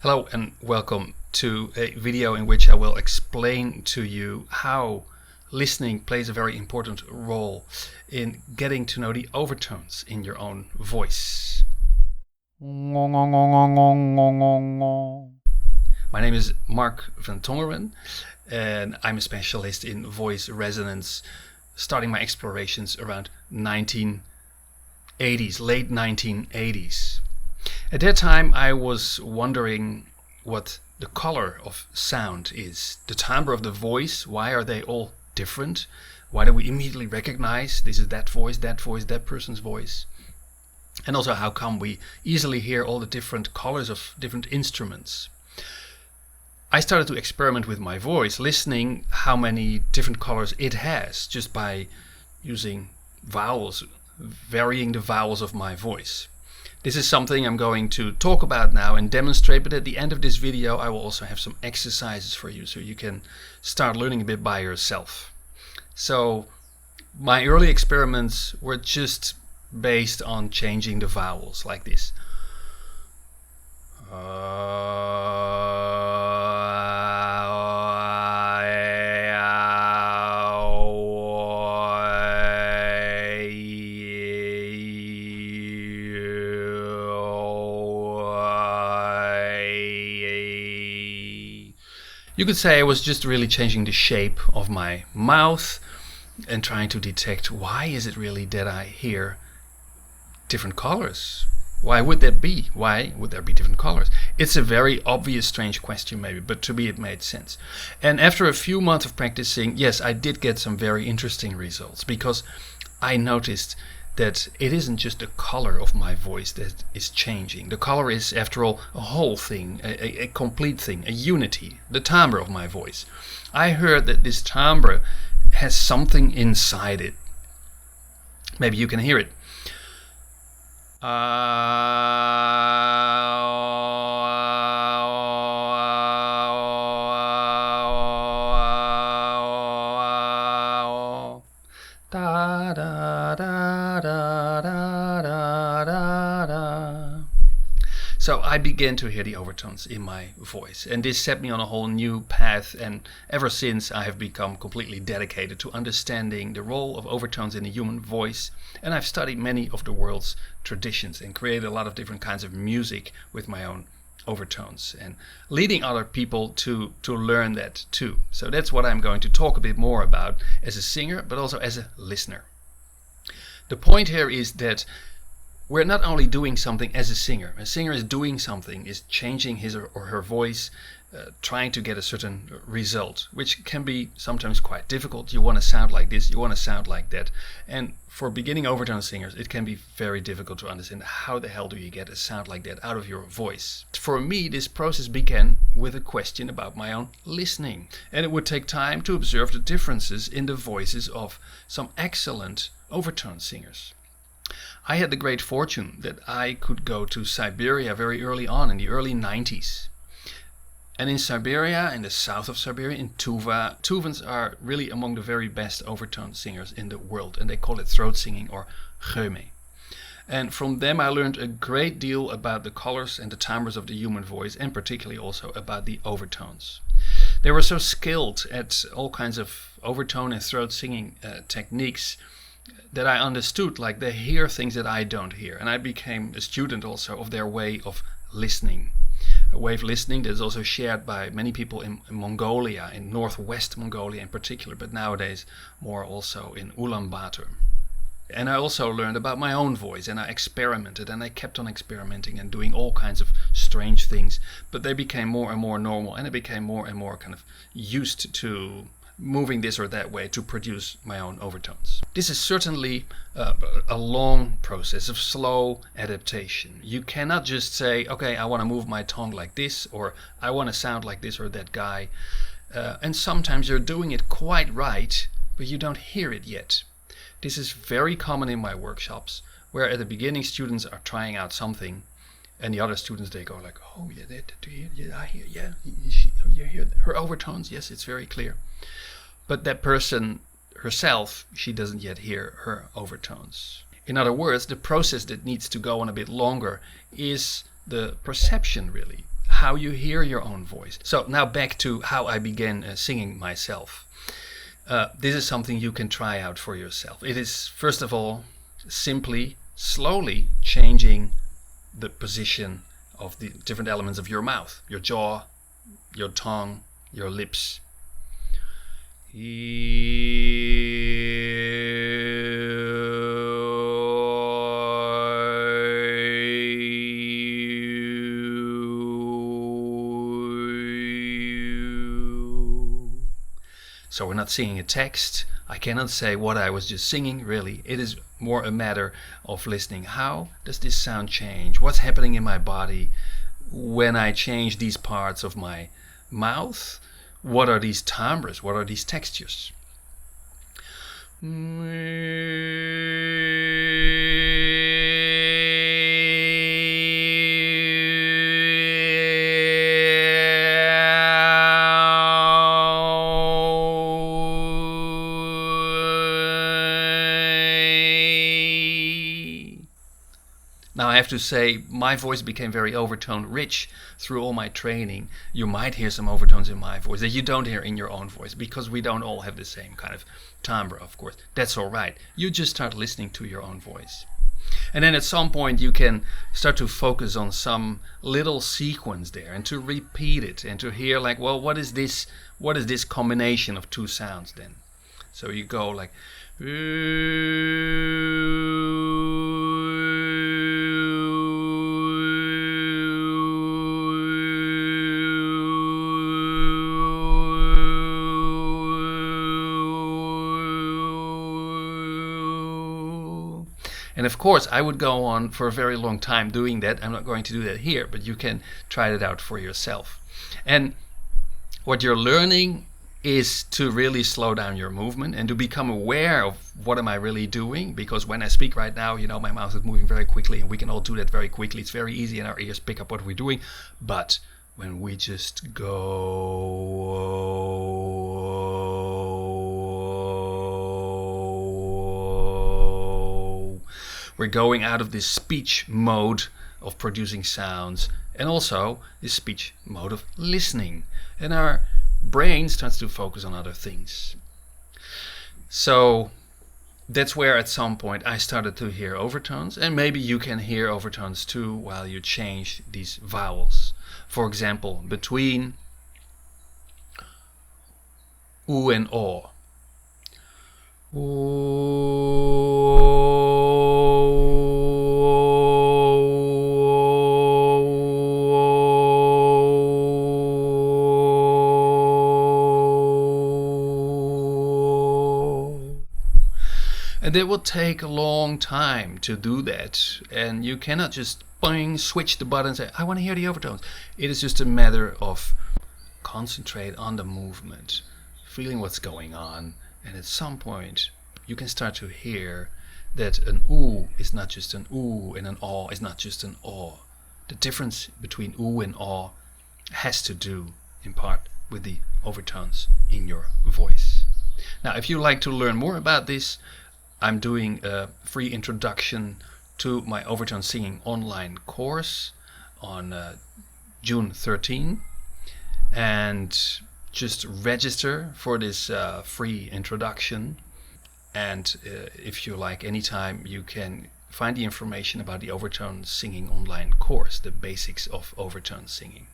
Hello and welcome to a video in which I will explain to you how listening plays a very important role in getting to know the overtones in your own voice. My name is Mark van Tongeren and I'm a specialist in voice resonance, starting my explorations around late 1980s. At that time I was wondering what the color of sound is. The timbre of the voice, why are they all different? Why do we immediately recognize this is that voice, that person's voice? And also how come we easily hear all the different colors of different instruments? I started to experiment with my voice, listening how many different colors it has just by using vowels, varying the vowels of my voice. This is something I'm going to talk about now and demonstrate, but at the end of this video I will also have some exercises for you so you can start learning a bit by yourself. So my early experiments were just based on changing the vowels like this. You could say I was just really changing the shape of my mouth and trying to detect why is it really that I hear different colors. Why would that be? Why would there be different colors? It's a very obvious, strange question maybe, but to me it made sense. And after a few months of practicing, yes, I did get some very interesting results because I noticed that it isn't just the color of my voice that is changing. The color is, after all, a whole thing, a complete thing, a unity, the timbre of my voice. I heard that this timbre has something inside it. Maybe you can hear it. Da, da, da, da, da, da, da, da. So I began to hear the overtones in my voice, and this set me on a whole new path, and ever since I have become completely dedicated to understanding the role of overtones in the human voice, and I've studied many of the world's traditions and created a lot of different kinds of music with my own overtones and leading other people to learn that too. So that's what I'm going to talk a bit more about as a singer, but also as a listener. The point here is that we're not only doing something as a singer is doing something, is changing his or her voice, trying to get a certain result, which can be sometimes quite difficult. You want to sound like this, you want to sound like that. And for beginning overtone singers, it can be very difficult to understand how the hell do you get a sound like that out of your voice. For me, this process began with a question about my own listening. And it would take time to observe the differences in the voices of some excellent overtone singers. I had the great fortune that I could go to Siberia very early on in the early 90s. And in Siberia, in the south of Siberia, in Tuva, Tuvans are really among the very best overtone singers in the world, and they call it throat singing or geume. And from them I learned a great deal about the colors and the timbres of the human voice, and particularly also about the overtones. They were so skilled at all kinds of overtone and throat singing techniques that I understood, like they hear things that I don't hear. And I became a student also of their way of listening. A way of listening that is also shared by many people in Mongolia, in northwest Mongolia in particular, but nowadays more also in Ulaanbaatar. And I also learned about my own voice, and I experimented, and I kept on experimenting and doing all kinds of strange things, but they became more and more normal, and I became more and more kind of used to moving this or that way to produce my own overtones. This is certainly a long process of slow adaptation. You cannot just say, okay, I want to move my tongue like this, or I want to sound like this or that guy. And sometimes you're doing it quite right, but you don't hear it yet. This is very common in my workshops, where at the beginning students are trying out something, and the other students, they go like, oh yeah, do you hear, yeah, I hear, yeah, you hear her overtones, yes, it's very clear. But that person herself, she doesn't yet hear her overtones. In other words, the process that needs to go on a bit longer is the perception, really. how you hear your own voice. So now back to how I began singing myself. This is something you can try out for yourself. It is, first of all, simply, slowly changing the position of the different elements of your mouth, your jaw, your tongue, your lips. So we're not singing a text. I cannot say what I was just singing, really. It is more a matter of listening. How does this sound change? What's happening in my body when I change these parts of my mouth? What are these timbres? What are these textures? Now I have to say, my voice became very overtone rich through all my training. You might hear some overtones in my voice that you don't hear in your own voice, because we don't all have the same kind of timbre, of course. That's all right. You just start listening to your own voice. And then at some point you can start to focus on some little sequence there and to repeat it and to hear like, well, what is this combination of two sounds then? So you go like, and of course, I would go on for a very long time doing that. I'm not going to do that here, but you can try it out for yourself. And what you're learning is to really slow down your movement and to become aware of what am I really doing. Because when I speak right now, you know, my mouth is moving very quickly, and we can all do that very quickly. It's very easy, and our ears pick up what we're doing. But when we just go, we're going out of this speech mode of producing sounds and also this speech mode of listening. And our brain starts to focus on other things. So that's where at some point I started to hear overtones, and maybe you can hear overtones too while you change these vowels. For example, between oo and o. And it will take a long time to do that. And you cannot just boing, switch the button and say, I want to hear the overtones. It is just a matter of concentrate on the movement, feeling what's going on. And at some point, you can start to hear that an oo is not just an oo and an aw is not just an aw. The difference between oo and aw has to do, in part, with the overtones in your voice. Now, if you like to learn more about this, I'm doing a free introduction to my overtone singing online course on June 13. And just register for this free introduction. And if you like, anytime you can find the information about the overtone singing online course, the basics of overtone singing.